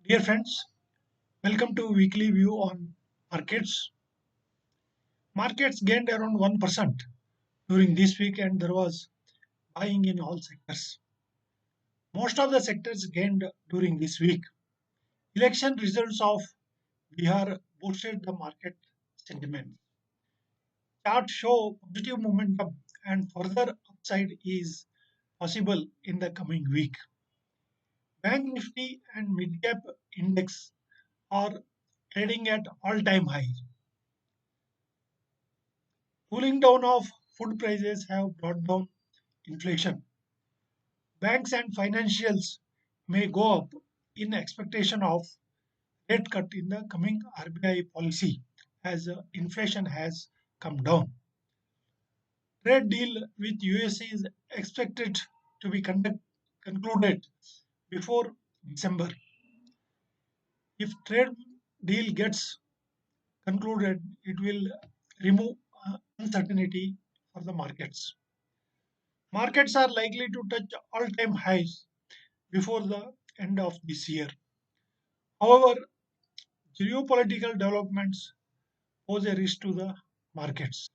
Dear friends, welcome to weekly view on markets. Markets gained around 1% during this week and there was buying in all sectors. Most of the sectors gained during this week. Election results of Bihar boosted the market sentiment. Charts show positive momentum and further upside is possible in the coming week. Bank Nifty and Mid Cap Index are trading at all-time high. Cooling down of food prices have brought down inflation. Banks and financials may go up in expectation of rate cut in the coming RBI policy as inflation has come down. Trade deal with USA is expected to be concluded before December. If trade deal gets concluded, it will remove uncertainty for the markets. Markets are likely to touch all-time highs before the end of this year. However, geopolitical developments pose a risk to the markets.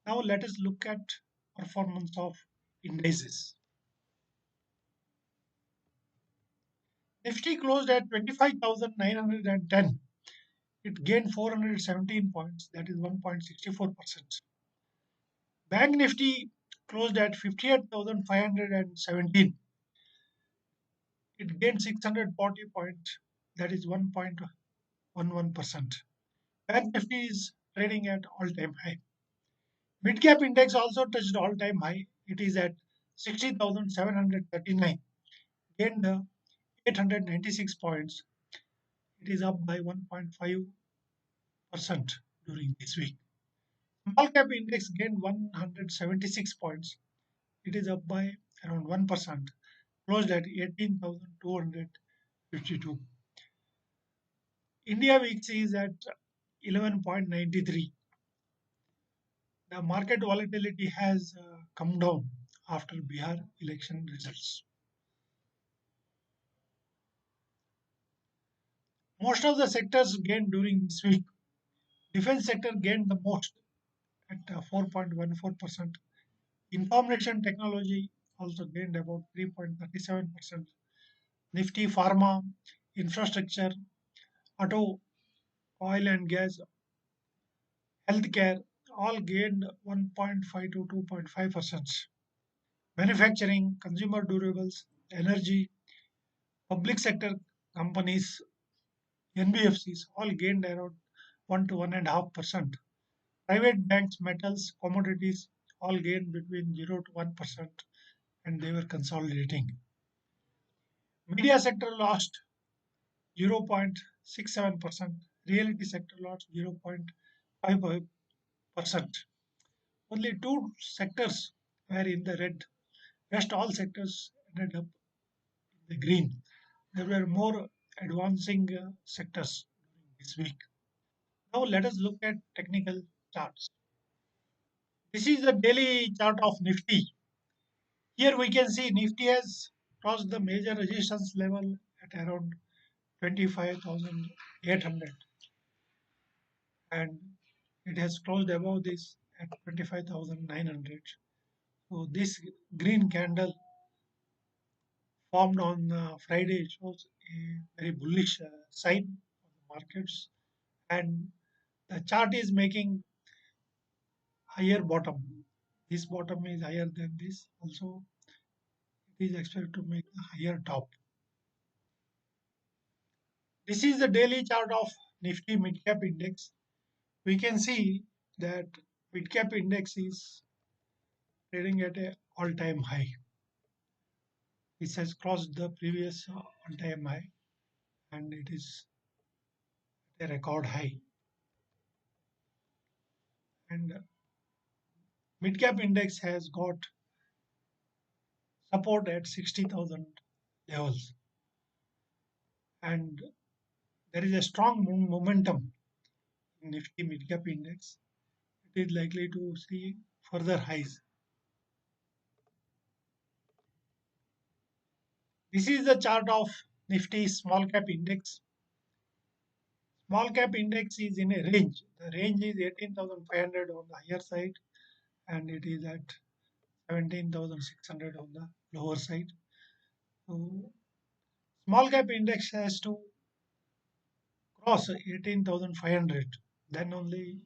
Now let us look at performance of indices. Nifty closed at 25,910. It gained 417 points, that is 1.64%. Bank Nifty closed at 58,517. It gained 640 points, that is 1.11%. Bank Nifty is trading at all-time high. Mid cap index also touched all-time high. It is at 60,739, gained 896 points. It is up by 1.5% during this week. Small cap index gained 176 points. It is up by around 1%, closed at 18,252. India VIX is at 11.93. The market volatility has come down after Bihar election results. Most of the sectors gained during this week. Defense sector gained the most at 4.14%. Information technology also gained about 3.37%. Nifty pharma, infrastructure, auto, oil and gas, healthcare all gained 1.5 to 2.5%. Manufacturing, consumer durables, energy, public sector companies, NBFCs all gained around 1 to 1.5%. Private banks, metals, commodities all gained between 0 to 1% and they were consolidating. Media sector lost 0.67%. Realty sector lost 0.55%. Only two sectors were in the red. Rest all sectors ended up in the green. There were more advancing sectors during this week. Now let us look at technical charts. This is the daily chart of Nifty. Here we can see Nifty has crossed the major resistance level at around 25,800 and it has closed above this at 25,900. So this green candle formed on Friday shows a very bullish sign of the markets and the chart is making higher bottom. This bottom is higher than this. Also, it is expected to make a higher top. This is the daily chart of Nifty Mid Cap Index. We can see that Mid Cap Index is trading at a all-time high. It has crossed the previous all-time high and it is at a record high. And Mid Cap Index has got support at 60,000 levels. And there is a strong momentum in Nifty Mid Cap Index. It is likely to see further highs. This is the chart of Nifty small cap index. Small cap index is in a range. The range is 18,500 on the higher side and it is at 17,600 on the lower side. So small cap index has to cross 18,500. Then only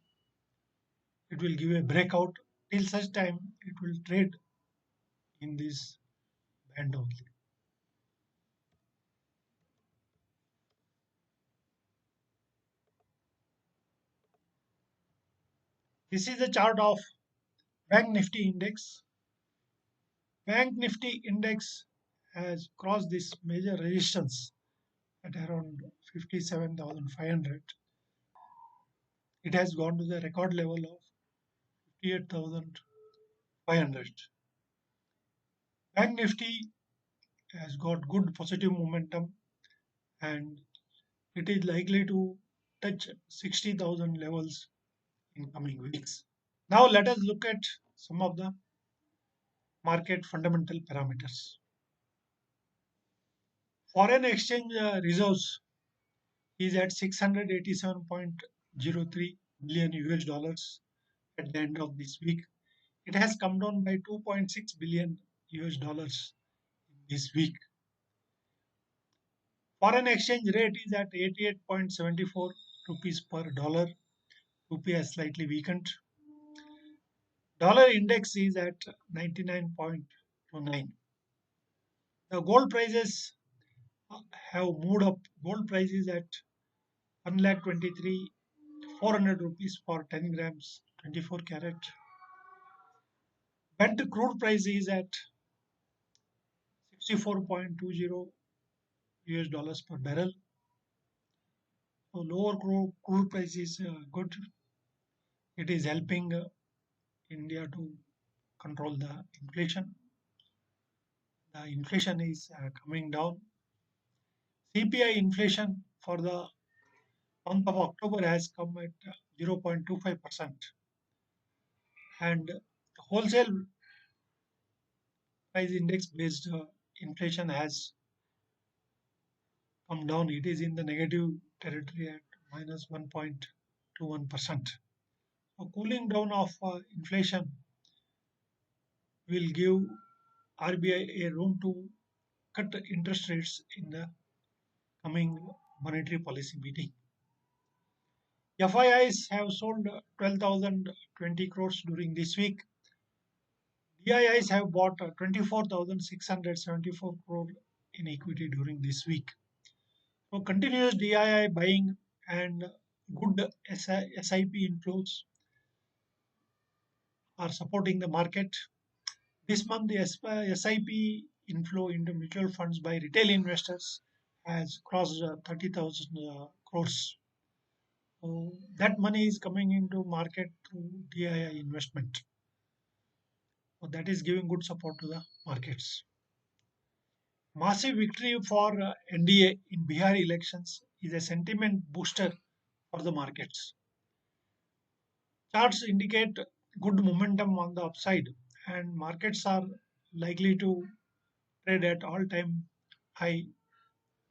it will give a breakout. Till such time, it will trade in this band only. This is a chart of Bank Nifty index. Bank Nifty index has crossed this major resistance at around 57,500. It has gone to the record level of 58,500. Bank Nifty has got good positive momentum and it is likely to touch 60,000 levels in coming weeks. Now let us look at some of the market fundamental parameters. Foreign exchange reserves is at 687.03 billion US dollars at the end of this week. It has come down by 2.6 billion US dollars this week. Foreign exchange rate is at 88.74 rupees per dollar. Rupee has slightly weakened. Dollar index is at 99.29. The gold prices have moved up. Gold price is at 1,23,400 rupees for 10 grams 24 carat. Brent crude price is at 64.20 US dollars per barrel. So lower crude price is good. It is helping India to control the inflation. The inflation is coming down. CPI inflation for the month of October has come at 0.25%, and wholesale price index based inflation has come down. It is in the negative territory at minus 1.21%. So cooling down of inflation will give RBI a room to cut interest rates in the coming monetary policy meeting. FIIs have sold 12,020 crores during this week. DIIs have bought 24,674 crore in equity during this week. So continuous DII buying and good SIP inflows are supporting the market. This month, the SIP inflow into mutual funds by retail investors has crossed 30,000 crores. So that money is coming into market through DII investment. So that is giving good support to the markets. Massive victory for NDA in Bihar elections is a sentiment booster for the markets. Charts indicate good momentum on the upside, and markets are likely to trade at all-time high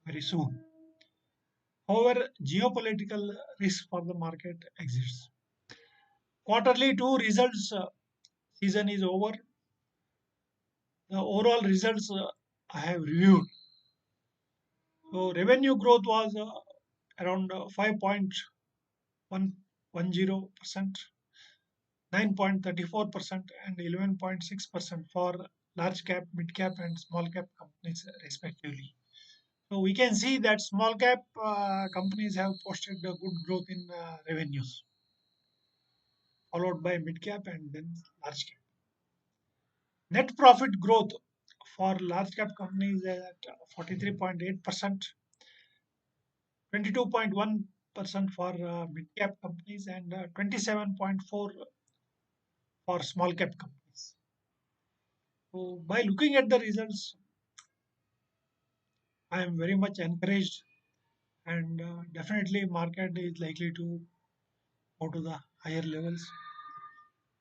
very soon. However, geopolitical risk for the market exists. Quarterly two results season is over. The overall results I have reviewed. So revenue growth was around 5.110%, 9.34%, and 11.6% for large cap, mid cap, and small cap companies respectively. So we can see that small cap companies have posted a good growth in revenues, followed by mid cap and then large cap. Net profit growth for large cap companies is at 43.8%, 22.1% for mid cap companies, and 27.4 for small cap companies. So by looking at the results, I am very much encouraged, and definitely market is likely to go to the higher levels.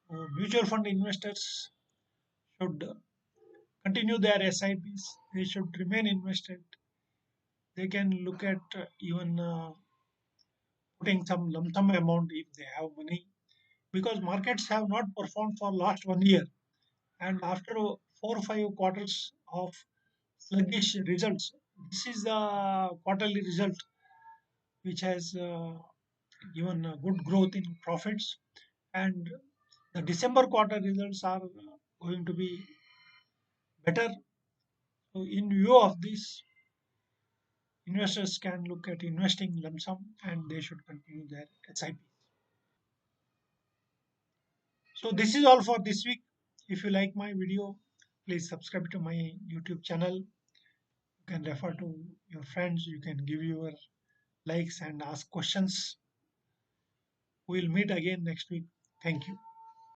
So mutual fund investors should continue their SIPs. They should remain invested They can look at even putting some lump sum amount if they have money, because markets have not performed for last 1 year, and after 4 or 5 quarters of sluggish results, this is the quarterly result which has given good growth in profits, and the December quarter results are going to be better. So in view of this, investors can look at investing lump sum and they should continue their SIP. So this is all for this week. If you like my video, please subscribe to my YouTube channel. You can refer to your friends. You can give your likes and ask questions. We'll meet again next week. Thank you.